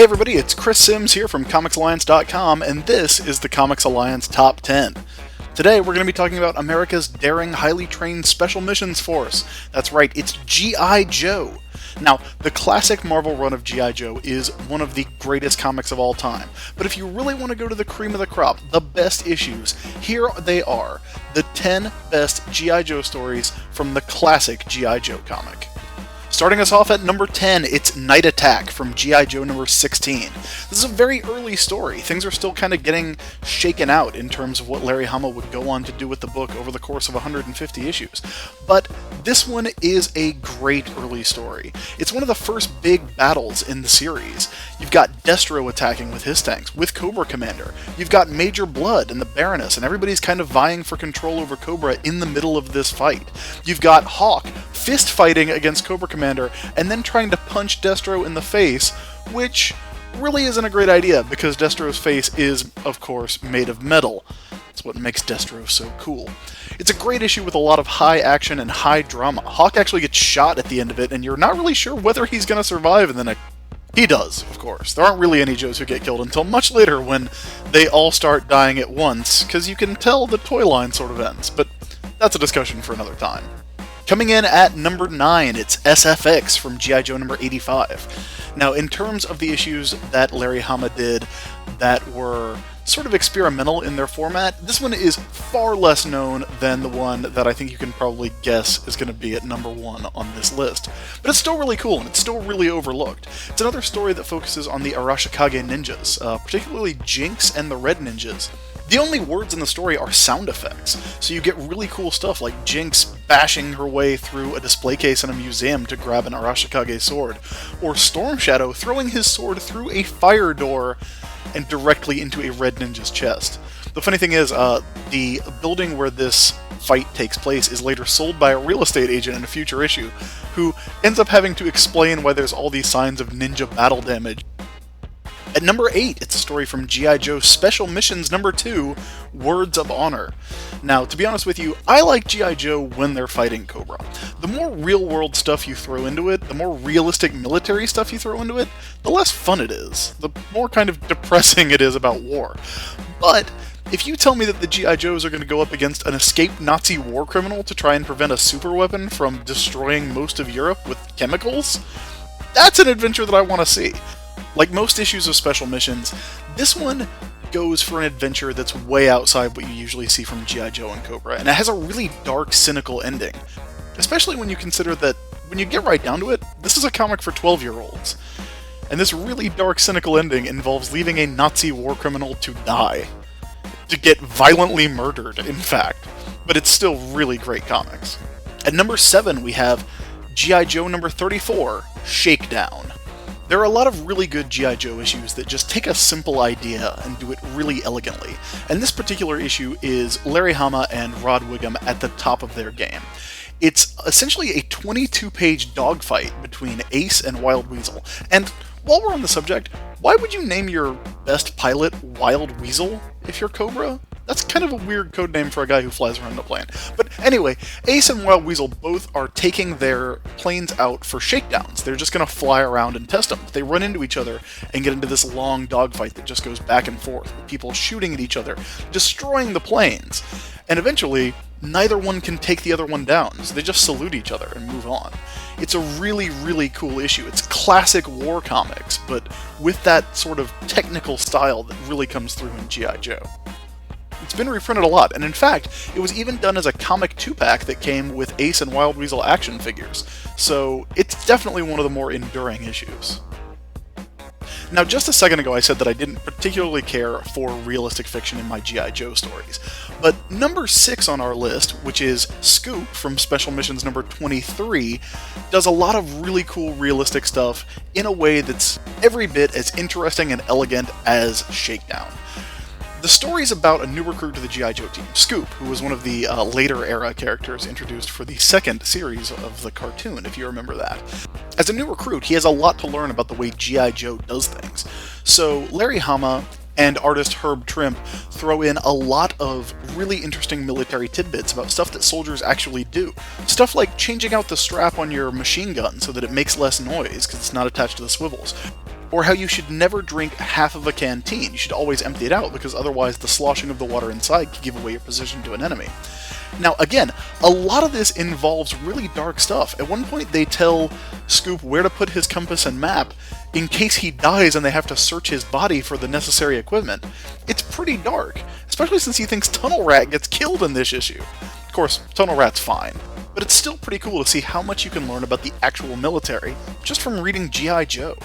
Hey everybody, it's Chris Sims here from ComicsAlliance.com, and this is the Comics Alliance Top 10. Today we're going to be talking about America's daring, highly trained Special Missions Force. That's right, it's G.I. Joe. Now, the classic Marvel run of G.I. Joe is one of the greatest comics of all time, but if you really want to go to the cream of the crop, the best issues, here they are, the 10 best G.I. Joe stories from the classic G.I. Joe comic. Starting us off at number 10, it's Night Attack from G.I. Joe number 16. This is a very early story. Things are still kind of getting shaken out in terms of what Larry Hama would go on to do with the book over the course of 150 issues. But this one is a great early story. It's one of the first big battles in the series. You've got Destro attacking with his tanks, with Cobra Commander. You've got Major Blood and the Baroness, and everybody's kind of vying for control over Cobra in the middle of this fight. You've got Hawk fist fighting against Cobra Commander, and then trying to punch Destro in the face, which really isn't a great idea, because Destro's face is, of course, made of metal. That's what makes Destro so cool. It's a great issue with a lot of high action and high drama. Hawk actually gets shot at the end of it, and you're not really sure whether he's going to survive in the next... He does, of course. There aren't really any Joes who get killed until much later when they all start dying at once, because you can tell the toy line sort of ends, but that's a discussion for another time. Coming in at number 9, it's SFX from G.I. Joe number 85. Now, in terms of the issues that Larry Hama did that were sort of experimental in their format, this one is far less known than the one that I think you can probably guess is going to be at number 1 on this list. But it's still really cool, and it's still really overlooked. It's another story that focuses on the Arashikage ninjas, particularly Jinx and the Red Ninjas. The only words in the story are sound effects, so you get really cool stuff like Jinx bashing her way through a display case in a museum to grab an Arashikage sword, or Storm Shadow throwing his sword through a fire door and directly into a Red Ninja's chest. The funny thing is, the building where this fight takes place is later sold by a real estate agent in a future issue, who ends up having to explain why there's all these signs of ninja battle damage. At number 8, it's a story from G.I. Joe Special Missions number 2, Words of Honor. Now, to be honest with you, I like G.I. Joe when they're fighting Cobra. The more real-world stuff you throw into it, the more realistic military stuff you throw into it, the less fun it is. The more kind of depressing it is about war. But if you tell me that the G.I. Joes are going to go up against an escaped Nazi war criminal to try and prevent a superweapon from destroying most of Europe with chemicals, that's an adventure that I want to see. Like most issues of Special Missions, this one goes for an adventure that's way outside what you usually see from G.I. Joe and Cobra, and it has a really dark, cynical ending. Especially when you consider that, when you get right down to it, this is a comic for 12-year-olds. And this really dark, cynical ending involves leaving a Nazi war criminal to die. To get violently murdered, in fact. But it's still really great comics. At number 7, we have G.I. Joe number 34, Shakedown. There are a lot of really good G.I. Joe issues that just take a simple idea and do it really elegantly, and this particular issue is Larry Hama and Rod Wiggum at the top of their game. It's essentially a 22-page dogfight between Ace and Wild Weasel, and while we're on the subject, why would you name your best pilot Wild Weasel if you're Cobra? That's kind of a weird codename for a guy who flies around a plane. But anyway, Ace and Wild Weasel both are taking their planes out for shakedowns. They're just going to fly around and test them. They run into each other and get into this long dogfight that just goes back and forth, with people shooting at each other, destroying the planes. And eventually, neither one can take the other one down, so they just salute each other and move on. It's a really, really cool issue. It's classic war comics, but with that sort of technical style that really comes through in G.I. Joe. It's been reprinted a lot, and in fact, it was even done as a comic 2-pack that came with Ace and Wild Weasel action figures, so it's definitely one of the more enduring issues. Now, just a second ago I said that I didn't particularly care for realistic fiction in my G.I. Joe stories, but number 6 on our list, which is Scoop from Special Missions number 23, does a lot of really cool realistic stuff in a way that's every bit as interesting and elegant as Shakedown. The story's about a new recruit to the G.I. Joe team, Scoop, who was one of the later era characters introduced for the second series of the cartoon, if you remember that. As a new recruit, he has a lot to learn about the way G.I. Joe does things. So Larry Hama and artist Herb Trimp throw in a lot of really interesting military tidbits about stuff that soldiers actually do. Stuff like changing out the strap on your machine gun so that it makes less noise because it's not attached to the swivels. or how you should never drink half of a canteen. You should always empty it out, because otherwise the sloshing of the water inside can give away your position to an enemy. Now, again, a lot of this involves really dark stuff. At one point, they tell Scoop where to put his compass and map in case he dies and they have to search his body for the necessary equipment. It's pretty dark, especially since he thinks Tunnel Rat gets killed in this issue. Of course, Tunnel Rat's fine, but it's still pretty cool to see how much you can learn about the actual military just from reading G.I. Joe.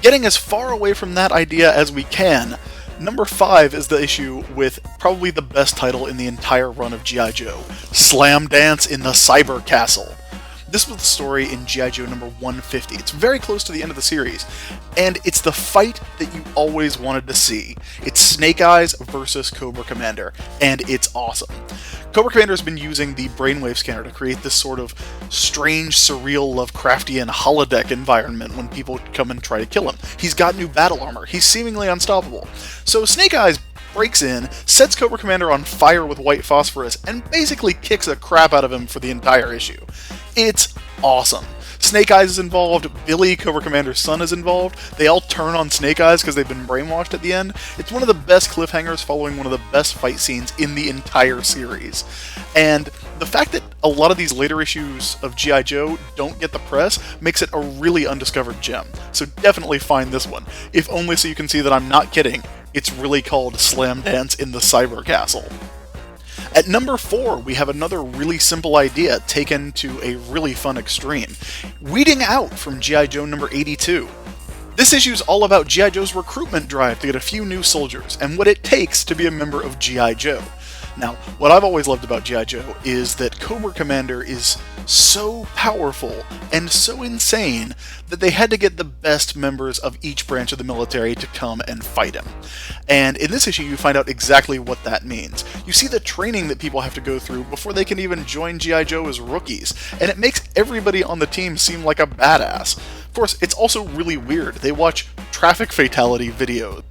Getting as far away from that idea as we can, number 5 is the issue with probably the best title in the entire run of G.I. Joe, Slam Dance in the Cyber Castle. This was the story in G.I. Joe number 150. It's very close to the end of the series, and it's the fight that you always wanted to see. It's Snake Eyes versus Cobra Commander, and it's awesome. Cobra Commander has been using the brainwave scanner to create this sort of strange, surreal, Lovecraftian holodeck environment when people come and try to kill him. He's got new battle armor. He's seemingly unstoppable. So Snake Eyes breaks in, sets Cobra Commander on fire with white phosphorus, and basically kicks the crap out of him for the entire issue. It's awesome. Snake Eyes is involved, Billy, Cobra Commander's son, is involved. They all turn on Snake Eyes because they've been brainwashed at the end. It's one of the best cliffhangers following one of the best fight scenes in the entire series. And the fact that a lot of these later issues of G.I. Joe don't get the press makes it a really undiscovered gem. So definitely find this one, if only so you can see that I'm not kidding. It's really called Slam Dance in the Cyber Castle. At number 4, we have another really simple idea taken to a really fun extreme. Weeding Out from G.I. Joe number 82. This issue is all about G.I. Joe's recruitment drive to get a few new soldiers, and what it takes to be a member of G.I. Joe. Now, what I've always loved about G.I. Joe is that Cobra Commander is so powerful and so insane that they had to get the best members of each branch of the military to come and fight him. And in this issue, you find out exactly what that means. You see the training that people have to go through before they can even join G.I. Joe as rookies, and it makes everybody on the team seem like a badass. Of course, it's also really weird. They watch traffic fatality videos,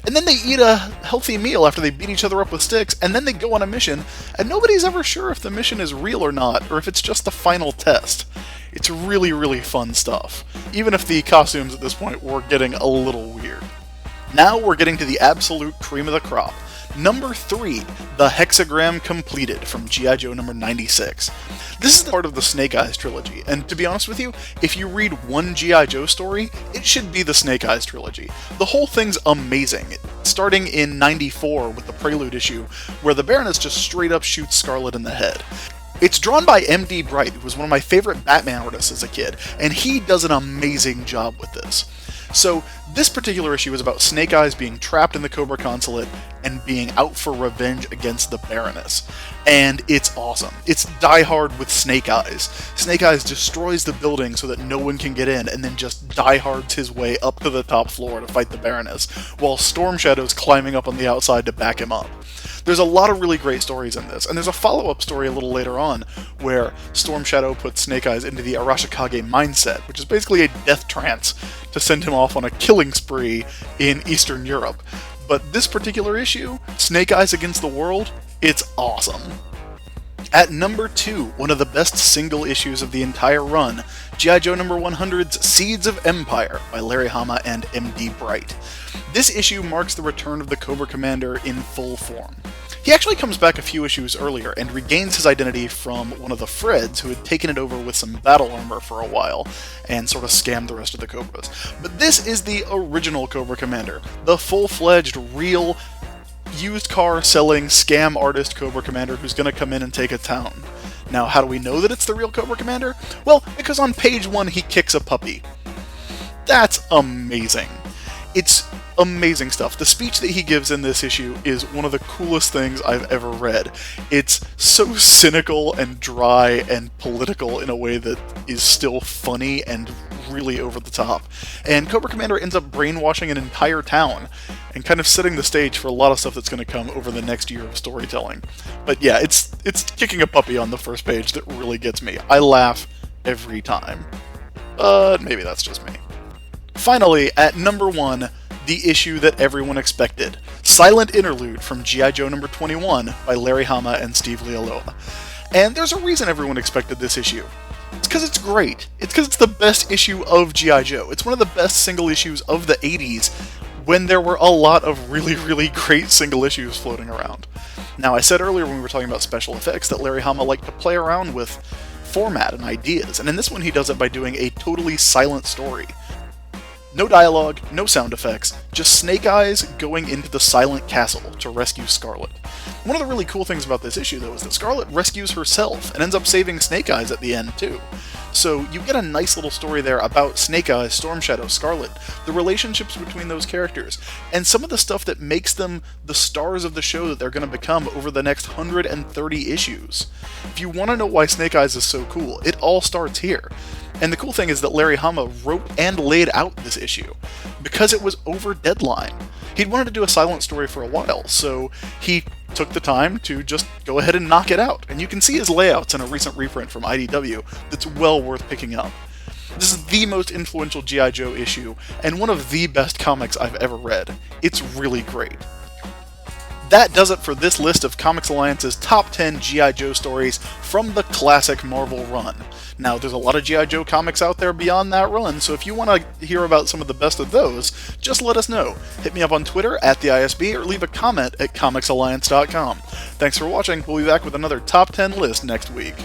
and then they eat a healthy meal after they beat each other up with sticks, and then they go on a mission, and nobody's ever sure if the mission is real or not, or if it's just the final test. It's really, really fun stuff, even if the costumes at this point were getting a little weird. Now we're getting to the absolute cream of the crop. Number 3, the Hexagram Completed from G.I. Joe number 96. This is the part of the Snake Eyes trilogy, and to be honest with you, if you read one G.I. Joe story, it should be the Snake Eyes trilogy. The whole thing's amazing, starting in 94 with the Prelude issue, where the Baroness just straight up shoots Scarlet in the head. It's drawn by M.D. Bright, who was one of my favorite Batman artists as a kid, and he does an amazing job with this. So, this particular issue is about Snake Eyes being trapped in the Cobra Consulate and being out for revenge against the Baroness. And it's awesome. It's Die Hard with Snake Eyes. Snake Eyes destroys the building so that no one can get in, and then just Die Hards his way up to the top floor to fight the Baroness, while Storm Shadow's climbing up on the outside to back him up. There's a lot of really great stories in this, and there's a follow-up story a little later on where Storm Shadow puts Snake Eyes into the Arashikage mindset, which is basically a death trance to send him off on a killing spree in Eastern Europe. But this particular issue, Snake Eyes Against the World, it's awesome. At number 2, one of the best single issues of the entire run, G.I. Joe number 100's Seeds of Empire by Larry Hama and M.D. Bright. This issue marks the return of the Cobra Commander in full form. He actually comes back a few issues earlier and regains his identity from one of the Freds who had taken it over with some battle armor for a while and sort of scammed the rest of the Cobras. But this is the original Cobra Commander, the full-fledged, real, used car selling scam artist Cobra Commander who's going to come in and take a town. Now, how do we know that it's the real Cobra Commander? Well, because on page 1 he kicks a puppy. That's amazing. It's amazing stuff. The speech that he gives in this issue is one of the coolest things I've ever read. It's so cynical and dry and political in a way that is still funny and really over the top. And Cobra Commander ends up brainwashing an entire town and kind of setting the stage for a lot of stuff that's going to come over the next year of storytelling. But yeah, it's kicking a puppy on the first page that really gets me. I laugh every time. But maybe that's just me. Finally, at number 1, the issue that everyone expected, Silent Interlude from G.I. Joe number 21 by Larry Hama and Steve Lealoa. And there's a reason everyone expected this issue. It's because it's great. It's because it's the best issue of G.I. Joe. It's one of the best single issues of the 80s, when there were a lot of really, really great single issues floating around. Now, I said earlier when we were talking about special effects that Larry Hama liked to play around with format and ideas, and in this one he does it by doing a totally silent story. No dialogue, no sound effects, just Snake Eyes going into the silent castle to rescue Scarlet. One of the really cool things about this issue, though, is that Scarlet rescues herself and ends up saving Snake Eyes at the end, too. So you get a nice little story there about Snake Eyes, Storm Shadow, Scarlet, the relationships between those characters, and some of the stuff that makes them the stars of the show that they're going to become over the next 130 issues. If you want to know why Snake Eyes is so cool, it all starts here. And the cool thing is that Larry Hama wrote and laid out this issue, because it was over deadline. He'd wanted to do a silent story for a while, so he took the time to just go ahead and knock it out. And you can see his layouts in a recent reprint from IDW that's well worth picking up. This is the most influential G.I. Joe issue, and one of the best comics I've ever read. It's really great. That does it for this list of Comics Alliance's top 10 G.I. Joe stories from the classic Marvel run. Now, there's a lot of G.I. Joe comics out there beyond that run, so if you want to hear about some of the best of those, just let us know. Hit me up on Twitter @TheISB or leave a comment at comicsalliance.com. Thanks for watching. We'll be back with another top 10 list next week.